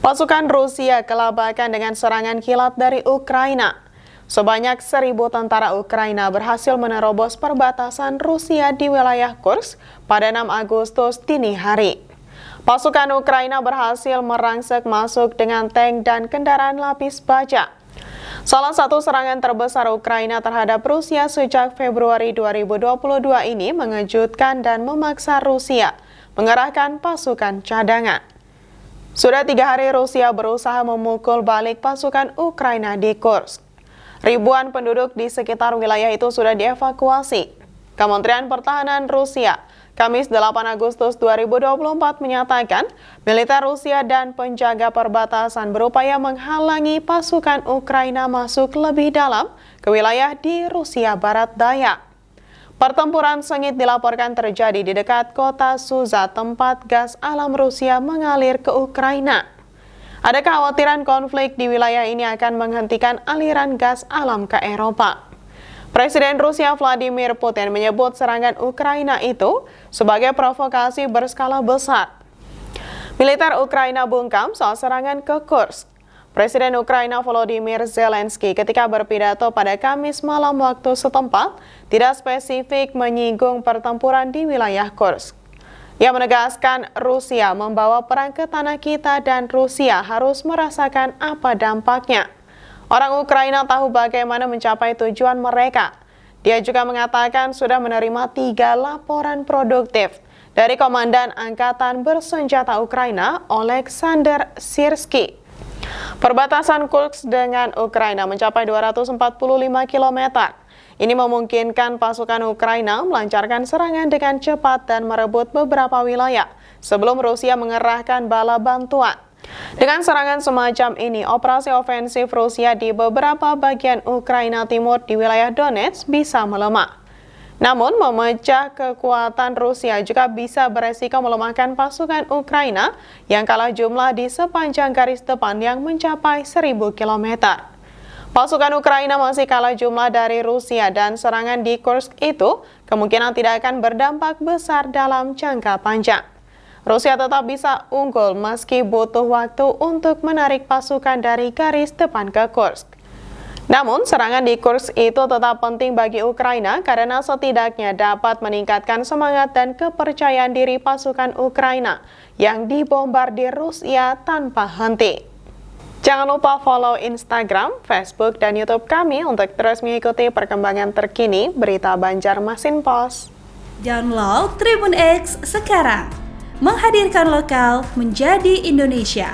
Pasukan Rusia kelabakan dengan serangan kilat dari Ukraina. Sebanyak 1.000 tentara Ukraina berhasil menerobos perbatasan Rusia di wilayah Kursk pada 6 Agustus dini hari. Pasukan Ukraina berhasil merangsek masuk dengan tank dan kendaraan lapis baja. Salah satu serangan terbesar Ukraina terhadap Rusia sejak Februari 2022 ini mengejutkan dan memaksa Rusia mengerahkan pasukan cadangan. Sudah 3 hari Rusia berusaha memukul balik pasukan Ukraina di Kursk. Ribuan penduduk di sekitar wilayah itu sudah dievakuasi. Kementerian Pertahanan Rusia, Kamis 8 Agustus 2024 menyatakan, militer Rusia dan penjaga perbatasan berupaya menghalangi pasukan Ukraina masuk lebih dalam ke wilayah di Rusia Barat Daya. Pertempuran sengit dilaporkan terjadi di dekat kota Suza, tempat gas alam Rusia mengalir ke Ukraina. Ada kekhawatiran konflik di wilayah ini akan menghentikan aliran gas alam ke Eropa. Presiden Rusia Vladimir Putin menyebut serangan Ukraina itu sebagai provokasi berskala besar. Militer Ukraina bungkam soal serangan ke Kursk. Presiden Ukraina Volodymyr Zelensky ketika berpidato pada Kamis malam waktu setempat tidak spesifik menyinggung pertempuran di wilayah Kursk. Ia menegaskan Rusia membawa perang ke tanah kita dan Rusia harus merasakan apa dampaknya. Orang Ukraina tahu bagaimana mencapai tujuan mereka. Dia juga mengatakan sudah menerima 3 laporan produktif dari Komandan Angkatan Bersenjata Ukraina Oleksandr Syrsky. Perbatasan Kursk dengan Ukraina mencapai 245 km. Ini memungkinkan pasukan Ukraina melancarkan serangan dengan cepat dan merebut beberapa wilayah sebelum Rusia mengerahkan bala bantuan. Dengan serangan semacam ini, operasi ofensif Rusia di beberapa bagian Ukraina Timur di wilayah Donetsk bisa melemah. Namun, memecah kekuatan Rusia juga bisa beresiko melemahkan pasukan Ukraina yang kalah jumlah di sepanjang garis depan yang mencapai 1.000 km. Pasukan Ukraina masih kalah jumlah dari Rusia dan serangan di Kursk itu kemungkinan tidak akan berdampak besar dalam jangka panjang. Rusia tetap bisa unggul meski butuh waktu untuk menarik pasukan dari garis depan ke Kursk. Namun, serangan di Kursk itu tetap penting bagi Ukraina karena setidaknya dapat meningkatkan semangat dan kepercayaan diri pasukan Ukraina yang dibombardir Rusia tanpa henti. Jangan lupa follow Instagram, Facebook, dan YouTube kami untuk terus mengikuti perkembangan terkini berita Banjarmasin Post. Download Tribun X sekarang, menghadirkan lokal menjadi Indonesia.